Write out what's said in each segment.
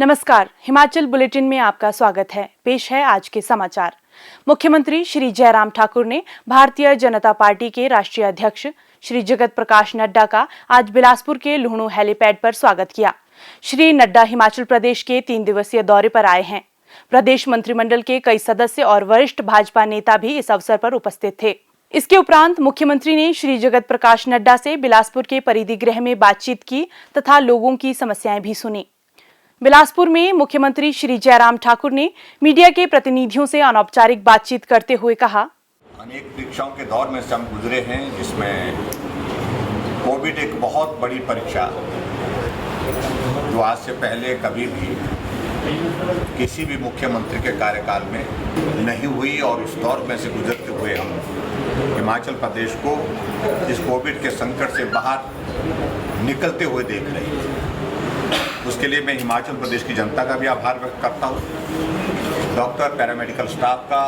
नमस्कार, हिमाचल बुलेटिन में आपका स्वागत है। पेश है आज के समाचार। मुख्यमंत्री श्री जयराम ठाकुर ने भारतीय जनता पार्टी के राष्ट्रीय अध्यक्ष श्री जगत प्रकाश नड्डा का आज बिलासपुर के लुहणु हेलीपैड पर स्वागत किया। श्री नड्डा हिमाचल प्रदेश के 3 दिवसीय दौरे पर आए हैं। प्रदेश मंत्रिमंडल के कई सदस्य और वरिष्ठ भाजपा नेता भी इस अवसर पर उपस्थित थे। इसके उपरांत मुख्यमंत्री ने श्री जगत प्रकाश नड्डा से बिलासपुर के परिधि गृह में बातचीत की तथा लोगों की समस्याएं भी सुनी। बिलासपुर में मुख्यमंत्री श्री जयराम ठाकुर ने मीडिया के प्रतिनिधियों से अनौपचारिक बातचीत करते हुए कहा, अनेक परीक्षाओं के दौर में से हम गुजरे हैं, जिसमें कोविड एक बहुत बड़ी परीक्षा जो आज से पहले कभी भी किसी भी मुख्यमंत्री के कार्यकाल में नहीं हुई, और इस दौर में से गुजरते हुए हम हिमाचल प्रदेश को इस कोविड के संकट से बाहर निकलते हुए देख रहे हैं। उसके लिए मैं हिमाचल प्रदेश की जनता का भी आभार व्यक्त करता हूँ, डॉक्टर, पैरामेडिकल स्टाफ का,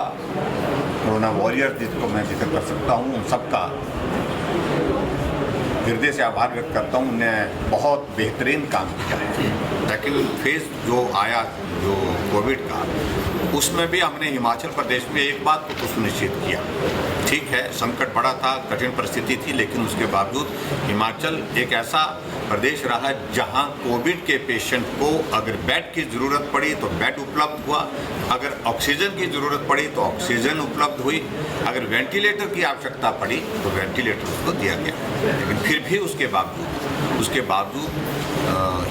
कोरोना वॉरियर्स जिसको मैं जिक्र कर सकता हूँ, उन सबका हृदय से आभार व्यक्त करता हूँ। उन्होंने बहुत बेहतरीन काम किया है। सेकेंड फेज जो आया जो कोविड का, उसमें भी हमने हिमाचल प्रदेश में एक बात को सुनिश्चित किया। ठीक है, संकट बड़ा था, कठिन परिस्थिति थी, लेकिन उसके बावजूद हिमाचल एक ऐसा प्रदेश रहा जहां कोविड के पेशेंट को अगर बेड की ज़रूरत पड़ी तो बेड उपलब्ध हुआ, अगर ऑक्सीजन की ज़रूरत पड़ी तो ऑक्सीजन उपलब्ध हुई, अगर वेंटिलेटर की आवश्यकता पड़ी तो वेंटिलेटर उसको दिया गया। लेकिन फिर भी उसके बावजूद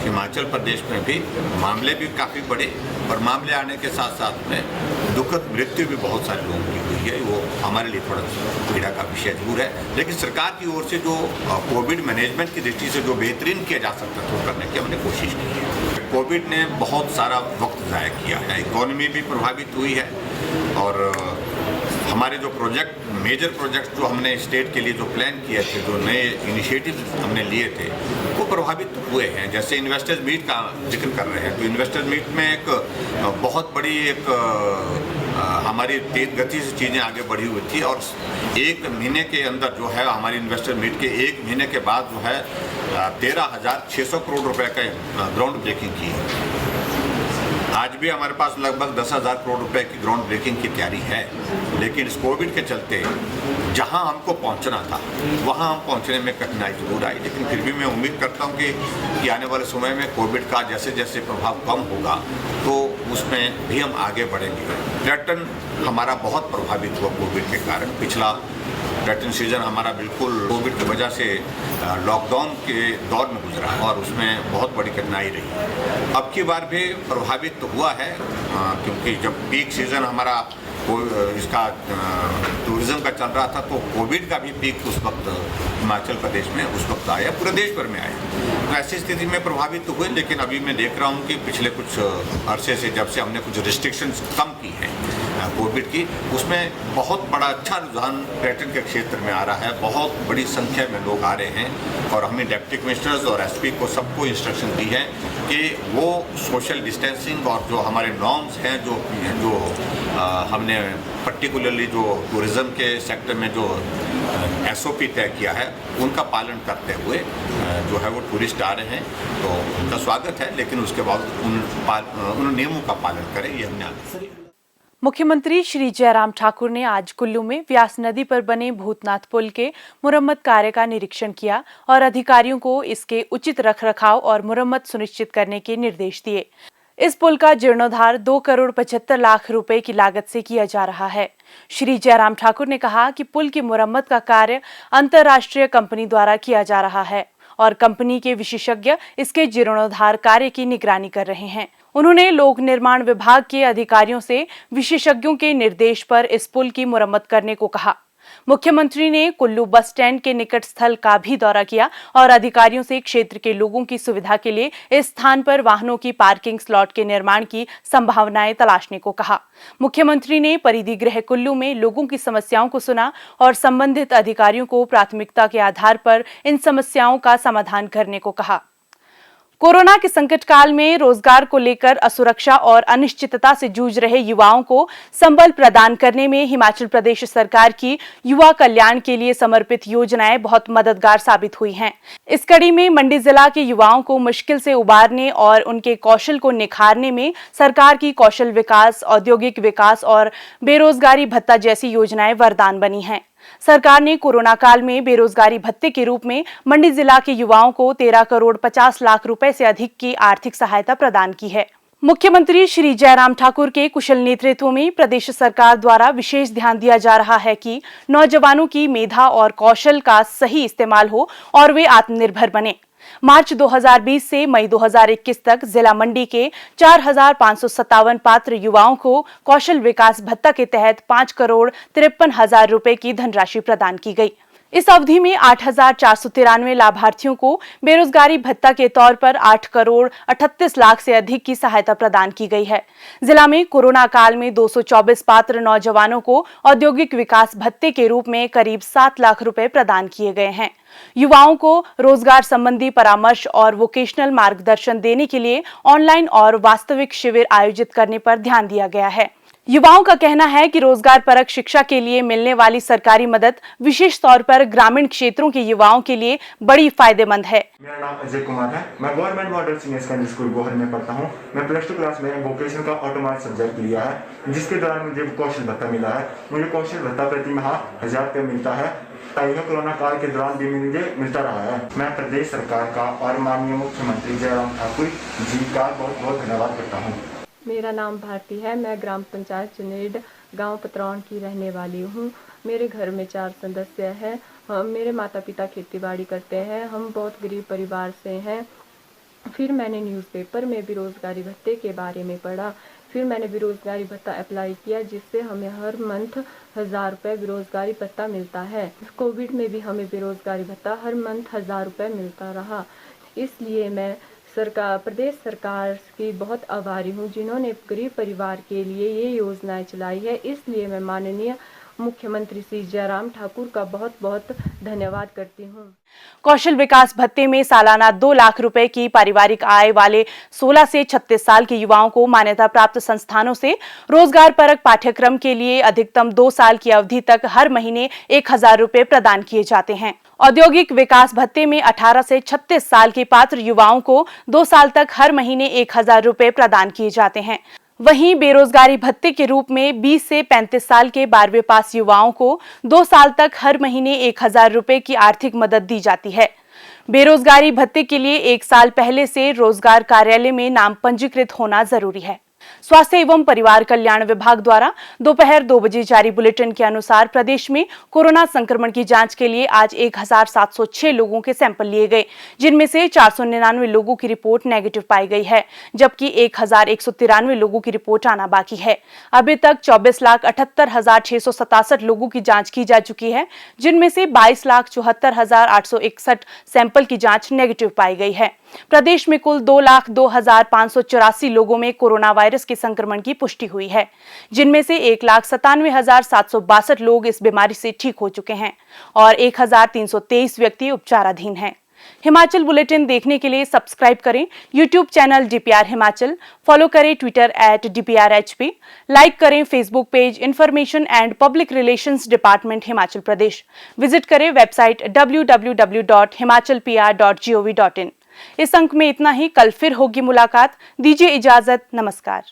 हिमाचल प्रदेश में भी मामले भी काफ़ी बढ़े, और मामले आने के साथ साथ में दुखद मृत्यु भी बहुत सारे लोगों की हुई है। वो हमारे लिए थोड़ा पीड़ा का विषय जरूर है, लेकिन सरकार की ओर से जो कोविड मैनेजमेंट की दृष्टि से जो बेहतरीन किया जा सकता है, वो करने की हमने कोशिश की है। कोविड ने बहुत सारा वक्त ज़ाया किया है, इकोनॉमी भी प्रभावित हुई है, और हमारे जो मेजर प्रोजेक्ट जो हमने स्टेट के लिए जो प्लान किए थे, जो नए इनिशिएटिव हमने लिए थे, वो प्रभावित हुए हैं। जैसे इन्वेस्टर्स मीट का जिक्र कर रहे हैं, तो इन्वेस्टर्स मीट में एक बहुत बड़ी हमारी तेज गति से चीज़ें आगे बढ़ी हुई थी, और 1 महीने के अंदर जो है हमारी इन्वेस्टर मीट के 1 महीने के बाद जो है 13,600 करोड़ रुपए का ग्राउंड ब्रेकिंग की है। आज भी हमारे पास लगभग 10,000 करोड़ रुपए की ग्राउंड ब्रेकिंग की तैयारी है, लेकिन इस कोविड के चलते जहां हमको पहुंचना था वहां हम पहुंचने में कठिनाई जरूर आई। लेकिन फिर भी मैं उम्मीद करता हूं कि आने वाले समय में कोविड का जैसे जैसे प्रभाव कम होगा तो उसमें भी हम आगे बढ़ेंगे। पर्यटन हमारा बहुत प्रभावित हुआ कोविड के कारण। पिछला पर्यटन सीजन हमारा बिल्कुल कोविड की वजह से लॉकडाउन के दौर में गुजरा, और उसमें बहुत बड़ी कठिनाई रही। अब की बार भी प्रभावित तो हुआ है, क्योंकि जब पीक सीजन हमारा इसका टूरिज्म का चल रहा था, तो कोविड का भी पीक उस वक्त हिमाचल प्रदेश में उस वक्त आया, पूरे देश भर में आया। तो ऐसी स्थिति में प्रभावित तो हुए, लेकिन अभी मैं देख रहा हूँ कि पिछले कुछ अरसे से जब से हमने कुछ रिस्ट्रिक्शंस कम की हैं कोविड की, उसमें बहुत बड़ा अच्छा रुझान पर्यटन के क्षेत्र में आ रहा है। बहुत बड़ी संख्या में लोग आ रहे हैं, और हमने डिप्टी कमिश्नर्स और एसपी को सबको इंस्ट्रक्शन दी है कि वो सोशल डिस्टेंसिंग और जो हमारे नॉर्म्स हैं जो हमने पर्टिकुलरली जो टूरिज़्म के सेक्टर में जो SOP तय किया है, उनका पालन करते हुए जो है वो टूरिस्ट आ रहे हैं, तो उनका स्वागत है, लेकिन उसके बाद उन नियमों का पालन करें, ये हमने आगे। मुख्यमंत्री श्री जयराम ठाकुर ने आज कुल्लू में व्यास नदी पर बने भूतनाथ पुल के मुरम्मत कार्य का निरीक्षण किया और अधिकारियों को इसके उचित रखरखाव और मुरम्मत सुनिश्चित करने के निर्देश दिए। इस पुल का जीर्णोद्धार 2 करोड़ 75 लाख रुपए की लागत से किया जा रहा है। श्री जयराम ठाकुर ने कहा कि पुल की मुरम्मत का कार्य अंतर्राष्ट्रीय कंपनी द्वारा किया जा रहा है, और कंपनी के विशेषज्ञ इसके जीर्णोद्धार कार्य की निगरानी कर रहे हैं। उन्होंने लोक निर्माण विभाग के अधिकारियों से विशेषज्ञों के निर्देश पर इस पुल की मुरम्मत करने को कहा। मुख्यमंत्री ने कुल्लू बस स्टैंड के निकट स्थल का भी दौरा किया और अधिकारियों से क्षेत्र के लोगों की सुविधा के लिए इस स्थान पर वाहनों की पार्किंग स्लॉट के निर्माण की संभावनाएं तलाशने को कहा। मुख्यमंत्री ने परिधि गृह कुल्लू में लोगों की समस्याओं को सुना और संबंधित अधिकारियों को प्राथमिकता के आधार पर इन समस्याओं का समाधान करने को कहा। कोरोना के संकट काल में रोजगार को लेकर असुरक्षा और अनिश्चितता से जूझ रहे युवाओं को संबल प्रदान करने में हिमाचल प्रदेश सरकार की युवा कल्याण के लिए समर्पित योजनाएं बहुत मददगार साबित हुई हैं। इस कड़ी में मंडी जिला के युवाओं को मुश्किल से उबारने और उनके कौशल को निखारने में सरकार की कौशल विकास, औद्योगिक विकास और बेरोजगारी भत्ता जैसी योजनाएं वरदान बनी हैं। सरकार ने कोरोना काल में बेरोजगारी भत्ते के रूप में मंडी जिला के युवाओं को 13 करोड़ 50 लाख रुपए से अधिक की आर्थिक सहायता प्रदान की है। मुख्यमंत्री श्री जयराम ठाकुर के कुशल नेतृत्व में प्रदेश सरकार द्वारा विशेष ध्यान दिया जा रहा है कि नौजवानों की मेधा और कौशल का सही इस्तेमाल हो और वे आत्मनिर्भर बने। मार्च 2020 से मई 2021 तक जिला मंडी के 4,557 पात्र युवाओं को कौशल विकास भत्ता के तहत 5 करोड़ 53,000 रुपए की धनराशि प्रदान की गई। इस अवधि में 8,493 लाभार्थियों को बेरोजगारी भत्ता के तौर पर 8 करोड़ 38 लाख से अधिक की सहायता प्रदान की गई है। जिला में कोरोना काल में 224 पात्र नौजवानों को औद्योगिक विकास भत्ते के रूप में करीब 7 लाख रुपए प्रदान किए गए हैं। युवाओं को रोजगार संबंधी परामर्श और वोकेशनल मार्गदर्शन देने के लिए ऑनलाइन और वास्तविक शिविर आयोजित करने पर ध्यान दिया गया है। युवाओं का कहना है कि रोजगार परक शिक्षा के लिए मिलने वाली सरकारी मदद विशेष तौर पर ग्रामीण क्षेत्रों के युवाओं के लिए बड़ी फायदेमंद है। मेरा नाम अजय कुमार है। मैं government model senior secondary school Gohar में पढ़ता हूँ। मैं +2 क्लास में वोकेशनल का ऑटोमोबाइल सब्जेक्ट लिया है, जिसके दौरान मुझे कौशल भत्ता मिला है। मुझे कौशल भत्ता प्रति माह 1,000 रुपये मिलता है। कोरोना काल के दौरान भी मुझे मिलता रहा है। मैं प्रदेश सरकार का और माननीय मुख्यमंत्री जयराम ठाकुर जी का बहुत बहुत धन्यवाद करता हूँ। मेरा नाम भारती है। मैं ग्राम पंचायत चुनेड गांव पतरौन की रहने वाली हूँ। मेरे घर में 4 सदस्य हैं। मेरे माता पिता खेतीबाड़ी करते हैं। हम बहुत गरीब परिवार से हैं। फिर मैंने न्यूज़पेपर में बेरोजगारी भत्ते के बारे में पढ़ा। फिर मैंने बेरोजगारी भत्ता अप्लाई किया, जिससे हमें हर मंथ 1,000 रुपये बेरोजगारी भत्ता मिलता है। कोविड में भी हमें बेरोजगारी भत्ता हर मंथ 1,000 रुपये मिलता रहा। इसलिए मैं प्रदेश सरकार की बहुत आभारी हूँ, जिन्होंने गरीब परिवार के लिए ये योजनाएं चलाई है। इसलिए मैं माननीय मुख्यमंत्री श्री जयराम ठाकुर का बहुत बहुत धन्यवाद करती हूँ। कौशल विकास भत्ते में सालाना 2 लाख रुपए की पारिवारिक आय वाले 16 से 36 साल के युवाओं को मान्यता प्राप्त संस्थानों से रोजगार परक पाठ्यक्रम के लिए अधिकतम 2 साल की अवधि तक हर महीने 1,000 रुपए प्रदान किए जाते हैं। औद्योगिक विकास भत्ते में 18 से 36 साल के पात्र युवाओं को 2 साल तक हर महीने 1,000 रुपए प्रदान किए जाते हैं। वहीं बेरोजगारी भत्ते के रूप में 20 से 35 साल के 12वें पास युवाओं को 2 साल तक हर महीने 1,000 रुपए की आर्थिक मदद दी जाती है। बेरोजगारी भत्ते के लिए 1 साल पहले से रोजगार कार्यालय में नाम पंजीकृत होना जरूरी है। स्वास्थ्य एवं परिवार कल्याण विभाग द्वारा दोपहर 2 बजे जारी बुलेटिन के अनुसार प्रदेश में कोरोना संक्रमण की जांच के लिए आज 1,706 लोगों के सैंपल लिए गए, जिनमें से 499 लोगों की रिपोर्ट नेगेटिव पाई गई है, जबकि 1,193 लोगों की रिपोर्ट आना बाकी है। अभी तक 24,78,667 लोगों की जांच की जा चुकी है, जिनमें से 22,74,861 सैंपल की जांच नेगेटिव पाई गई है। प्रदेश में कुल 2,02,584 लोगों में कोरोना वायरस के संक्रमण की पुष्टि हुई है, जिनमें से 1,97,762 लोग इस बीमारी से ठीक हो चुके हैं और 1,323 व्यक्ति उपचाराधीन हैं। हिमाचल बुलेटिन देखने के लिए सब्सक्राइब करें YouTube channel DPR Himachal, follow करें ट्विटर @DPRHP, लाइक करें Facebook page information and public relations department Himachal Pradesh, visit करें वेबसाइट www.himachalpr.gov.in। इस अंक में इतना ही। कल फिर होगी मुलाकात। दीजिए इजाजत। नमस्कार।